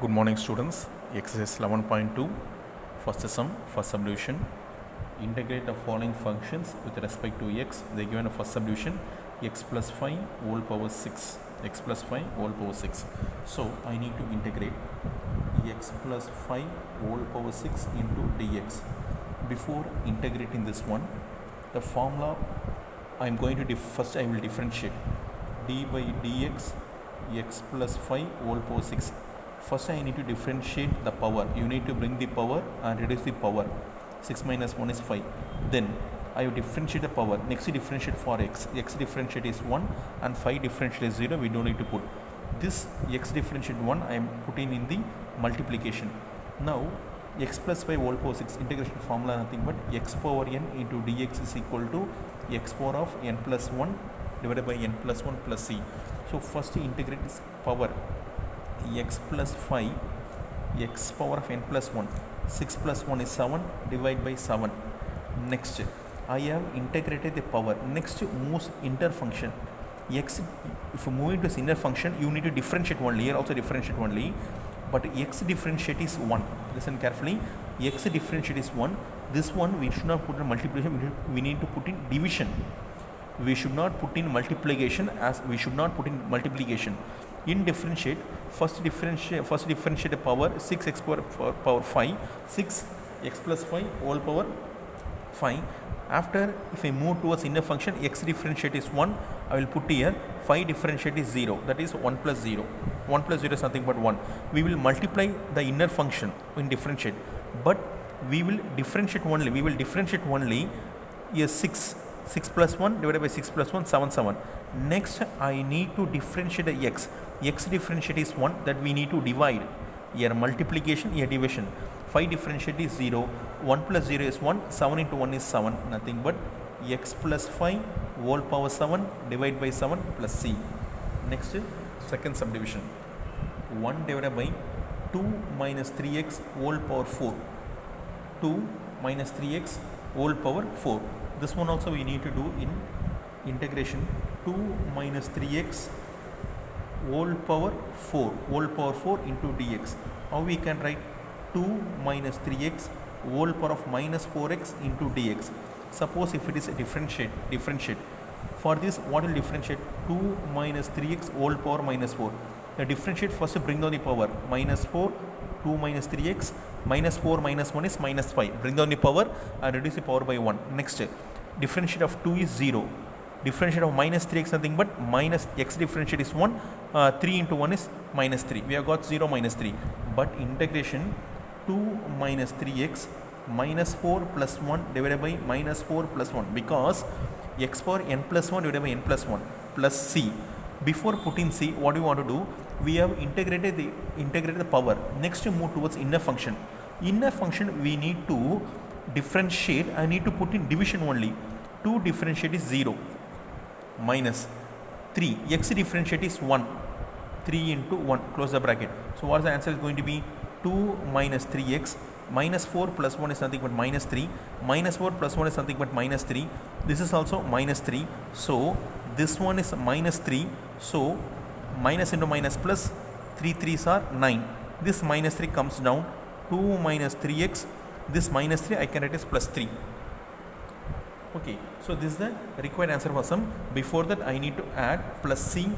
Good morning students. Exercise 11.2 first sum, first solution. Integrate the following functions with respect to x. They given a first solution x plus 5 whole power 6, x plus 5 whole power 6. So I need to integrate x plus 5 whole power 6 into dx. Before integrating this one, the formula I am going to first I will differentiate d by dx x plus 5 whole power 6. First I need to differentiate the power. You need to bring the power and reduce the power. 6 minus 1 is 5. Then I will differentiate the power. Next differentiate for x. X differentiate is 1 and 5 differentiate is 0. We don't need to put. This x differentiate 1 I am putting in the multiplication. Now x plus 5 whole power 6 integration formula nothing but x power n into dx is equal to x power of n plus 1 divided by n plus 1 plus c. So first integrate this power x plus 5 x power of n plus 1, 6 plus 1 is 7, divide by 7. Next I have integrated the power. Next moves inter function x. If you move into this inner function, you need to differentiate only. Here also differentiate only, but x differentiate is 1. Listen carefully. X differentiate is 1. This one we should not put in multiplication, we need to put in division. We should not put in multiplication, as we should not put in multiplication. In differentiate, first differentiate the power 6x power 5, 6 x plus 5 whole power 5. After if I move towards inner function, x differentiate is 1. I will put here 5 differentiate is 0, that is 1 plus 0. 1 plus 0 is nothing but 1. We will multiply the inner function in differentiate, but we will differentiate only. We will differentiate only here 6 plus 1 divided by 6 plus 1, 7, 7. Next I need to differentiate the x. X differentiate is 1, that we need to divide. Here multiplication, here division. 5 differentiate is 0, 1 plus 0 is 1, 7 into 1 is 7, nothing but x plus 5 whole power 7 divided by 7 plus c. Next second subdivision, 1 divided by 2 minus 3x whole power 4, 2 minus 3x whole power 4. This one also we need to do in integration. 2 minus 3x whole power 4 into dx. How we can write 2 minus 3x whole power of minus 4x into dx. Suppose if it is a differentiate. For this, what will differentiate? 2 minus 3x whole power minus 4. The differentiate first bring down the power. Minus 4, 2 minus 3x, minus 4 minus 1 is minus 5. Bring down the power and reduce the power by 1. Next, differentiate of 2 is 0. Differentiate of minus 3x nothing but minus x differentiate is 1. 3 into 1 is minus 3. We have got 0 minus 3. But integration 2 minus 3x minus 4 plus 1 divided by minus 4 plus 1, because x power n plus 1 divided by n plus 1 plus c. Before putting c, what do you want to do? We have integrated the power. Next move towards inner function. Inner function we need to differentiate. I need to put in division only. 2 differentiate is 0 minus 3. X differentiate is 1. 3 into 1, close the bracket. So what is the answer is going to be 2 minus 3x. Minus 4 plus 1 is nothing but minus 3. Minus 4 plus 1 is nothing but minus 3. This is also minus 3. So this one is minus 3. So minus into minus plus, 3 3s are 9. This minus 3 comes down. 2 minus 3x. This minus 3 I can write as plus 3. Okay, so this is the required answer for sum. Before that I need to add plus c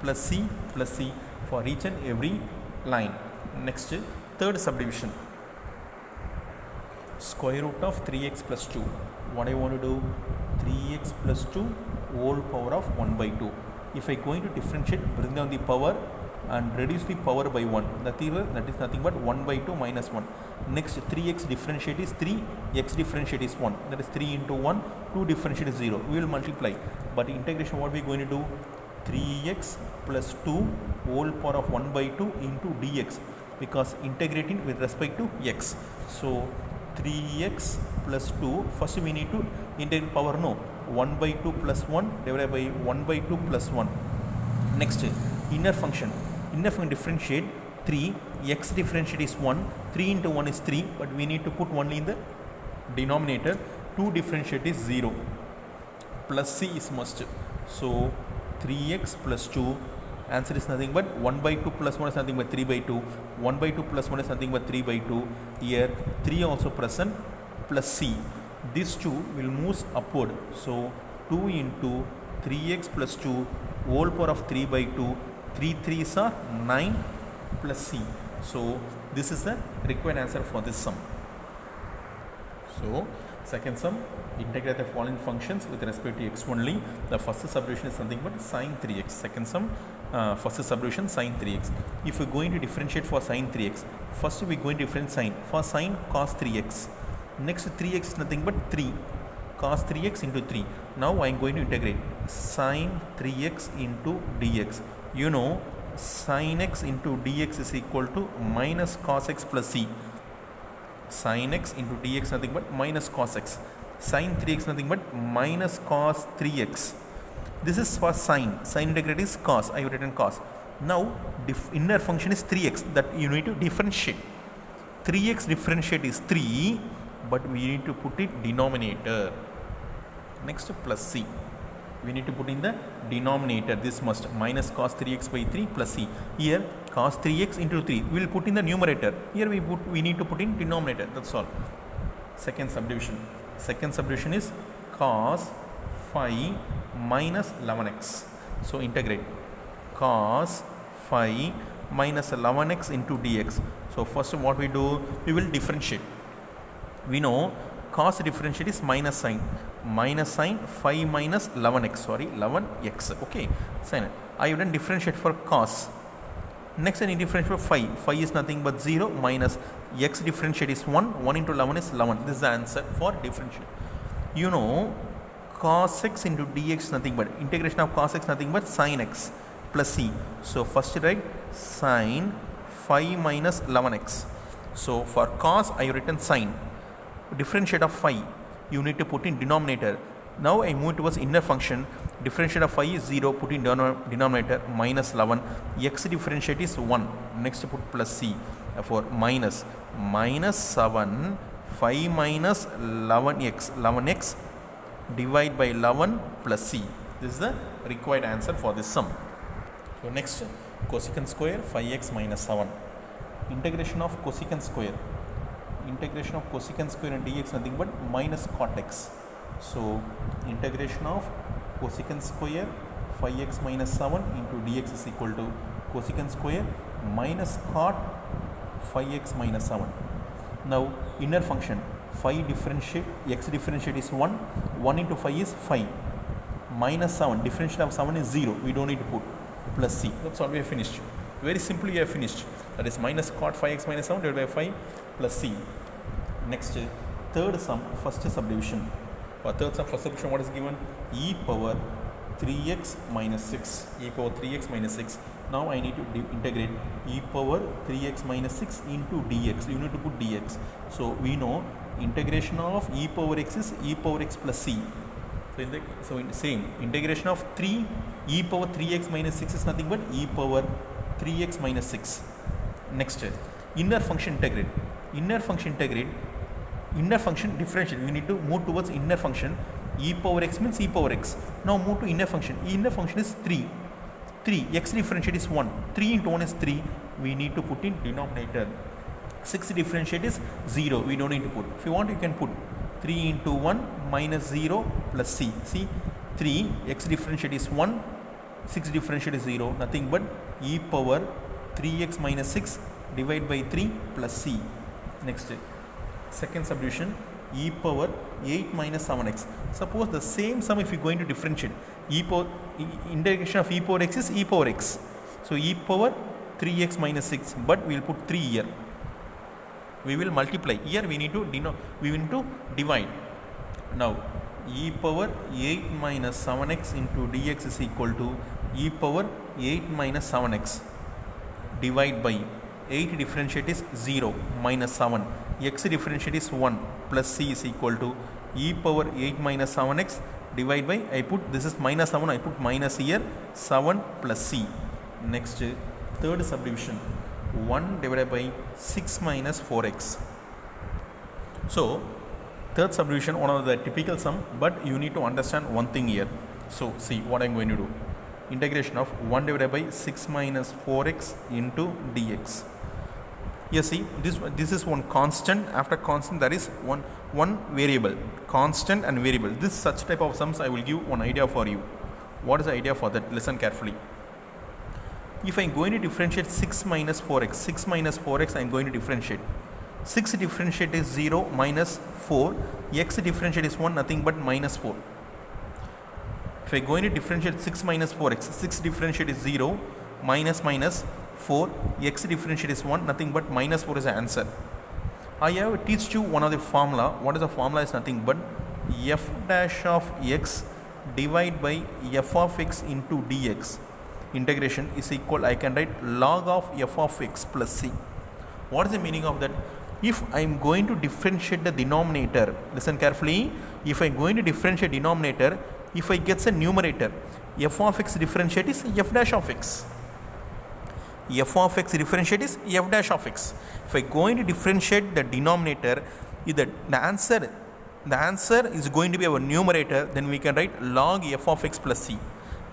plus c plus c for each and every line. Next, third subdivision, square root of 3x plus 2. What I want to do? 3x plus 2 whole power of 1 by 2. If I going to differentiate, bring down the power and reduce the power by 1. That is nothing but 1 by 2 minus 1. Next, 3x differentiate is 3, x differentiate is 1. That is 3 into 1, 2 differentiate is 0. We will multiply. But integration, what we are going to do? 3x plus 2 whole power of 1 by 2 into dx, because integrating with respect to x. So 3x plus 2, first we need to integrate power. No, 1 by 2 plus 1 divided by 1 by 2 plus 1. Next, inner function differentiate 3, x differentiate is 1, 3 into 1 is 3, but we need to put only in the denominator. 2 differentiate is 0, plus c is must. So 3x plus 2 Answer is nothing but 1 by 2 plus 1 is nothing but 3 by 2. 1 by 2 plus 1 is nothing but 3 by 2. Here 3 also present plus c. These 2 will move upward. So 2 into 3x plus 2 whole power of 3 by 2. 3 3s are 9 plus c. So this is the required answer for this sum. So second sum, integrate the following functions with respect to x only. The first subdivision is nothing but sine 3x. Second sum, first subdivision sine 3x. If we are going to differentiate for sine 3x, first we are going to differentiate sine. For sine cos 3x. Next 3x is nothing but 3. Cos 3x into 3. Now I am going to integrate sine 3x into dx. You know sin x into dx is equal to minus cos x plus c. Sin x into dx nothing but minus cos x. Sin 3x nothing but minus cos 3x. This is for sine. Sine integrate is cos. I have written cos. Now inner function is 3x, that you need to differentiate. 3x differentiate is 3, but we need to put it denominator. Next plus c. We need to put in the denominator. This must minus cos 3x by 3 plus c. Here cos 3x into 3. We will put in the numerator. Here we need to put in denominator. That's all. Second subdivision. Second subdivision is cos 5 minus 11x. So integrate cos 5 minus 11x into dx. So first what we do, we will differentiate. We know cos differentiate is minus sine. Minus sine 5 minus 11x. Sorry, 11x. Okay. Sine. I have done differentiate for cos. Next I need differentiate for 5. 5 is nothing but 0 minus x differentiate is 1. 1 into 11 is 11. This is the answer for differentiate. You know cos x into dx is nothing but integration of cos x nothing but sin x plus c. So first write sin 5 minus 11x. So for cos I have written sin. Differentiate of 5. You need to put in denominator. Now I move towards inner function. Differentiate of 5 is 0, put in denominator minus 11. X differentiate is 1. Next put plus c. Therefore minus 7 5 minus 11x divide by 11 plus c. This is the required answer for this sum. So next cosecant square 5x minus 7. Integration of cosecant square. Integration of cosecant square and dx nothing but minus cot x. So integration of cosecant square 5x minus 7 into dx is equal to cosecant square minus cot 5x minus 7. Now inner function 5 differentiate, x differentiate is 1. 1 into 5 is 5. Minus 7, differentiate of 7 is 0. We don't need to put plus c. That's all we have finished. Very simply we have finished. That is minus cot 5x minus 7 divided by 5 plus c. Next, third sum, first subdivision. For third sum, first subdivision, what is given? E power 3x minus 6. E power 3x minus 6. Now I need to integrate e power 3x minus 6 into dx. You need to put dx. So we know integration of e power x is e power x plus c. So in the same integration of 3 e power 3x minus 6 is nothing but e power 3x minus 6. Next, inner function integrate. Inner function integrate. Inner function differentiate. We need to move towards inner function. E power x means e power x. Now move to inner function. Inner function is 3. 3. X differentiate is 1. 3 into 1 is 3. We need to put in denominator. 6 differentiate is 0. We don't need to put. If you want, you can put 3 into 1 minus 0 plus c. See, 3. X differentiate is 1. 6 differentiate is 0. Nothing but e power 3x minus 6 divided by 3 plus c. Next, second subdivision, e power 8 minus 7x. Suppose the same sum if you are going to differentiate, integration of e power x is e power x. So e power 3x minus 6, but we will put 3 here. We will multiply. Here we need to divide. Now e power 8 minus 7x into dx is equal to e power 8 minus 7x. Divide by 8 differentiate is 0 minus 7. X differentiate is 1 plus c is equal to e power 8 minus 7x divide by, I put this is minus 7, I put minus here, 7 plus c. Next, third subdivision, 1 divided by 6 minus 4x. So third subdivision, one of the typical sum, but you need to understand one thing here. So see what I am going to do. integration of 1 divided by 6 minus 4x into dx. You see, this is one constant. After constant, there is one variable, constant and variable. This such type of sums I will give one idea for you. What is the idea for that? Listen carefully. If I am going to differentiate 6 minus 4x, I am going to differentiate. 6 differentiate is 0 minus 4, x differentiate is 1, nothing but minus 4. If I am going to differentiate 6 minus 4x, 6 differentiate is 0, minus 4, x differentiate is 1, nothing but minus 4 is the answer. I have teach you one of the formula. What is the formula? Is nothing but f dash of x divided by f of x into dx. Integration is equal, I can write log of f of x plus c. What is the meaning of that? If I am going to differentiate the denominator, listen carefully, if I am going to differentiate denominator, if I get a numerator, f of x differentiate is f dash of x. F of x differentiate is f dash of x. If I am going to differentiate the denominator, the answer is going to be our numerator, then we can write log f of x plus c.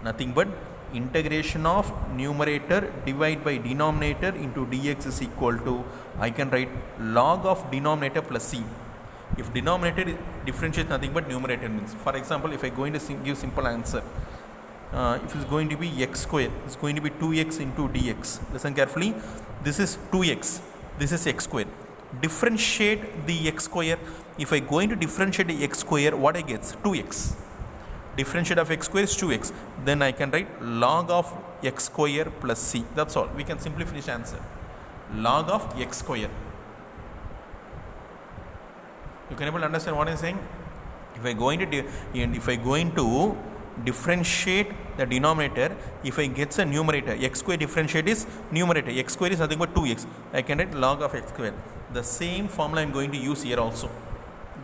Nothing but integration of numerator divided by denominator into dx is equal to, I can write log of denominator plus c. If denominator differentiates nothing but numerator means, for example, if I am going to give simple answer, if it's going to be x square, it's going to be 2x into dx. Listen carefully, this is 2x, this is x square. Differentiate the x square. If I am going to differentiate the x square, what I get? 2x. Differentiate of x square is 2x. Then I can write log of x square plus c. That's all. We can simply finish the answer. Log of x square. You can able to understand what I am saying? If I going to differentiate the denominator, if I get a numerator, x square differentiate is numerator, x square is nothing but 2x. I can write log of x square. The same formula I am going to use here also.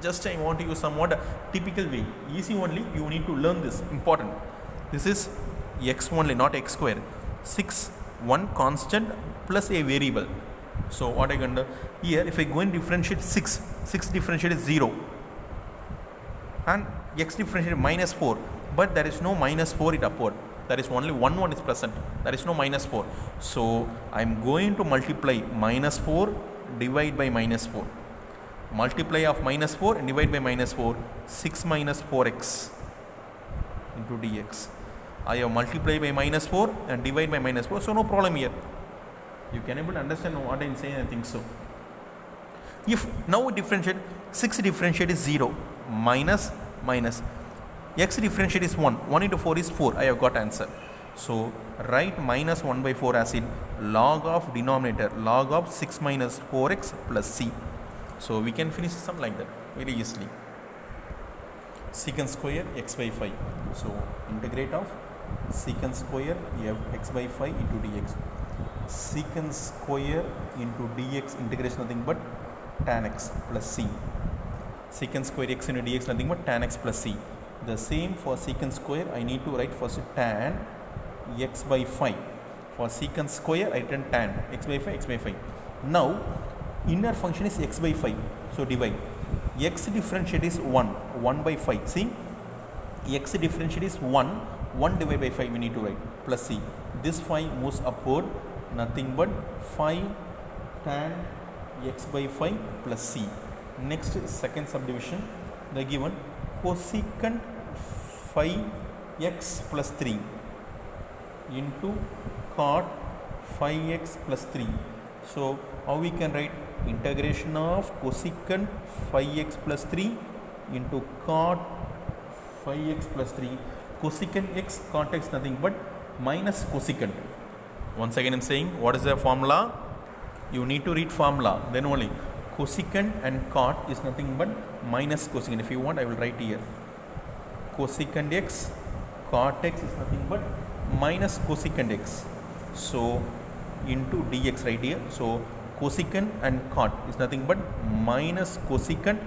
Just I want to use somewhat typical way, easy only. You need to learn this, important. This is x only, not x square. 6, 1 constant plus a variable. So what I can do here, if I go and differentiate 6 differentiate is 0 and x differentiate minus 4, but there is no minus 4 it upward. There is only one is present. There is no minus 4. So I am going to multiply minus 4 divide by minus 4. Multiply of minus 4 and divide by minus 4, 6 minus 4x into dx. I have multiply by minus 4 and divide by minus 4, so no problem here. You can able to understand what I am saying, I think so. If now differentiate, 6 differentiate is 0, minus, x differentiate is 1 into 4 is 4, I have got answer. So write minus 1 by 4 as in log of denominator, log of 6 minus 4x plus c. So we can finish something like that very easily. Secant square x by 5. So integrate of secant square f x by 5 into dx. Secant square into dx integration nothing but tan x plus c. Secant square x into dx nothing but tan x plus c. The same for secant square, I need to write first tan x by 5. For secant square, I written tan x by 5. Now inner function is x by 5, so divide. X differentiate is 1 by 5. See, x differentiate is 1 divided by 5 we need to write plus c. This 5 moves upward, nothing but 5 tan x by 5 plus c. Next second subdivision, the given cosecant 5x plus 3 into cot 5x plus 3. So how we can write integration of cosecant 5x plus 3 into cot 5x plus 3. Cosecant x, cot x nothing but minus cosecant. Once again I am saying, what is the formula? You need to read formula, then only. Cosecant and cot is nothing but minus cosecant. If you want, I will write here. Cosecant x, cot x is nothing but minus cosecant x. So into dx right here. So cosecant and cot is nothing but minus cosecant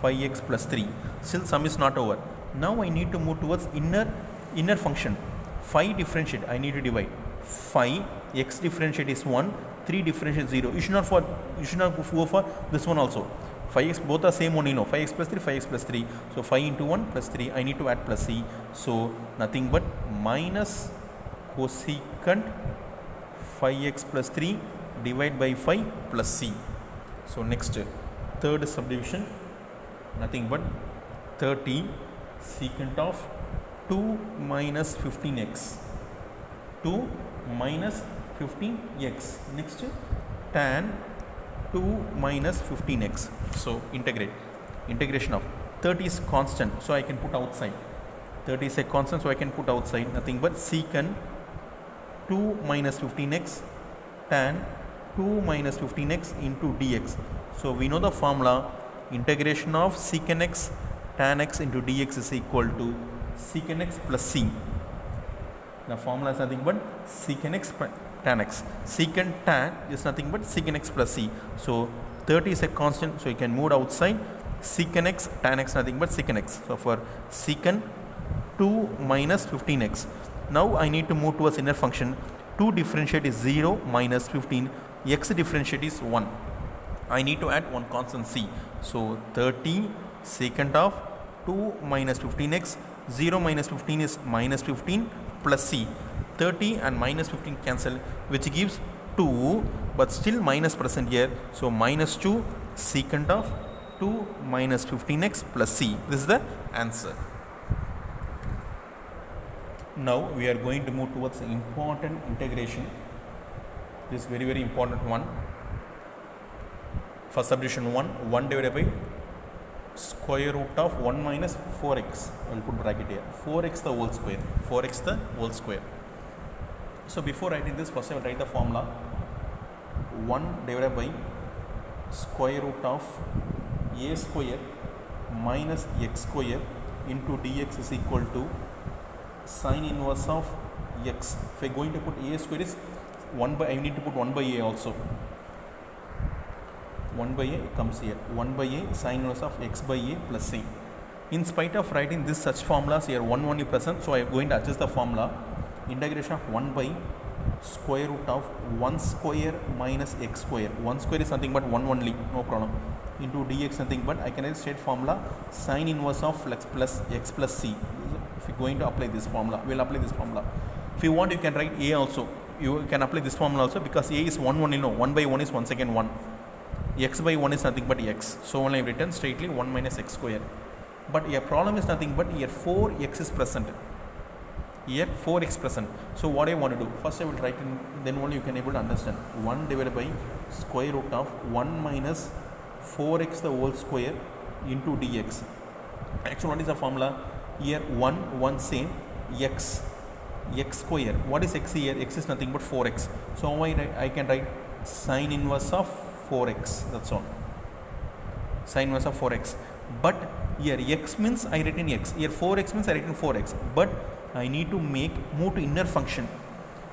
5x plus 3. Still sum is not over. Now I need to move towards inner function. 5 differentiate, I need to divide. 5 x differentiate is 1, 3 differentiate 0. You should not go for this one also. 5x both are same one, 5x plus 3, 5x plus 3. So 5 into 1 plus 3, I need to add plus c. So nothing but minus cosecant 5x plus 3 divided by 5 plus c. So next, third subdivision, nothing but 30 secant of 2 minus 15x. 2 minus 15x. Next, tan 2 minus 15x. So integrate. Integration of 30 is constant, so I can put outside. 30 is a constant, so I can put outside. Nothing but secant 2 minus 15x tan 2 minus 15x into dx. So we know the formula, integration of secant x tan x into dx is equal to secant x plus c. The formula is nothing but secant x tan x. Secant tan is nothing but secant x plus c. So 30 is a constant, so you can move outside. Secant x tan x nothing but secant x. So for secant 2 minus 15x. Now I need to move towards inner function. 2 differentiate is 0 minus 15. X differentiate is 1. I need to add one constant c. So 30 secant of 2 minus 15x. 0 minus 15 is minus 15 plus c. 30 and minus 15 cancel, which gives 2, but still minus present here. So minus 2 secant of 2 minus 15x plus c. This is the answer. Now we are going to move towards important integration. This is very, very important one. First subdivision 1 divided by square root of 1 minus 4x. I will put bracket here. 4x the whole square. 4x the whole square. So before writing this, first I will write the formula. 1 divided by square root of a square minus x square into dx is equal to sine inverse of x. If I am going to put a square is 1 by, I need to put 1 by a also. 1 by a comes here. 1 by a sine inverse of x by a plus c. In spite of writing this such formulas here, 1 only present, so I am going to adjust the formula. Integration of 1 by square root of 1 square minus x square. 1 square is nothing but 1 only, no problem. Into dx nothing but, I can write straight formula, sine inverse of x plus c. If you are going to apply this formula, we will apply this formula. If you want, you can write a also. You can apply this formula also, because a is 1 only, no. 1 by 1 is 1 second 1. X by 1 is nothing but x. So only I have written straightly 1 minus x square. But your problem is nothing but here 4x is present. Here 4x present. So what I want to do? First I will write in, then only you can able to understand. 1 divided by square root of 1 minus 4x the whole square into dx. Actually, what is the formula? Here 1 same x square. What is x here? X is nothing but 4x. So I can write sine inverse of 4x. That's all. Sine inverse of 4x. But here x means I written x. Here 4x means I written 4x. But I need to move to inner function.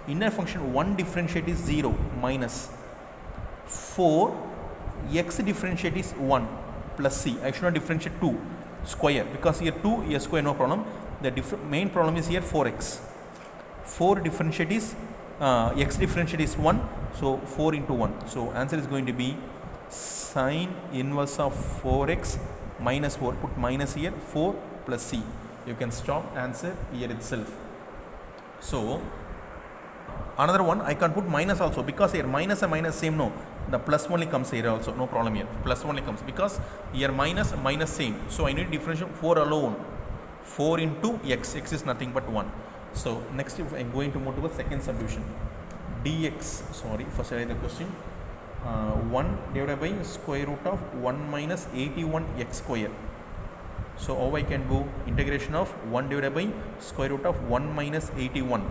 Inner function 1 differentiate is 0 minus 4 x differentiate is 1 plus c. I should not differentiate 2 square, because here 2 here square, no problem. The main problem is here 4x. 4 differentiate is x differentiate is 1, so 4 into 1. So answer is going to be sine inverse of 4x minus 4. Put minus here, 4 plus c. You can stop answer here itself. So another one, I can put minus also, because here minus and minus same, no. The plus only comes here also, no problem here. Plus only comes, because here minus same. So I need differentiate 4 alone. 4 into x. X is nothing but 1. So next, if I am going to move to the second subdivision. Dx, sorry, first I write the question. 1 divided by square root of 1 minus 81x square. So how I can do? Integration of 1 divided by square root of 1 minus 81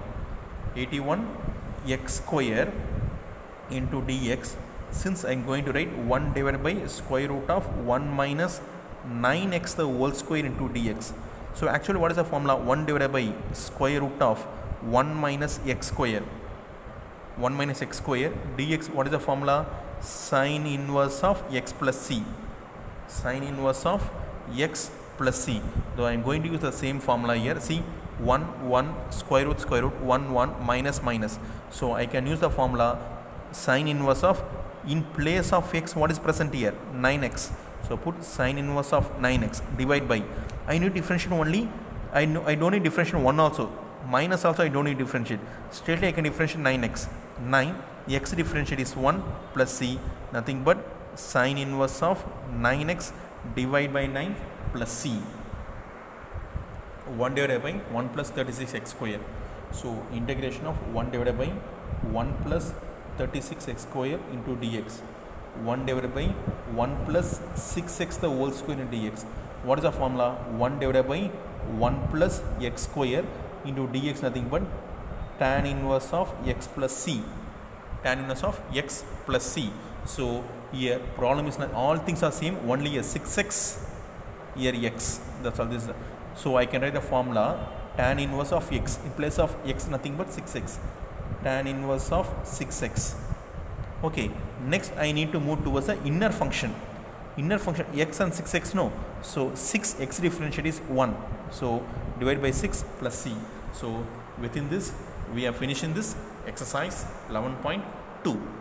x square into dx. Since I am going to write 1 divided by square root of 1 minus 9x the whole square into dx. So actually what is the formula? 1 divided by square root of 1 minus x square. 1 minus x square dx. What is the formula? Sine inverse of x plus c. Sine inverse of x plus c. So I am going to use the same formula here. See, 1 square root 1 minus. So I can use the formula sine inverse of, in place of x, what is present here? 9x. So put sine inverse of 9x divide by, I need differentiate only. I don't need differentiate 1 also. minus also I don't need to differentiate. Straightly I can differentiate 9x. 9 x differentiate is 1 plus c, nothing but sine inverse of 9x divided by 9 plus c. 1 divided by 1 plus 36x square. So integration of 1 divided by 1 plus 36x square into dx. 1 divided by 1 plus 6x the whole square into dx. What is the formula? 1 divided by 1 plus x square into dx, nothing but tan inverse of x plus c. Tan inverse of x plus c. So here problem is not, all things are same, only a 6x, here x, that's all this. So I can write the formula tan inverse of x, in place of x nothing but 6x, tan inverse of 6x. Okay, next I need to move towards the inner function. Inner function x and 6x, no, so 6x differentiate is 1, so divide by 6 plus c. So within this we are finishing this exercise 11.2.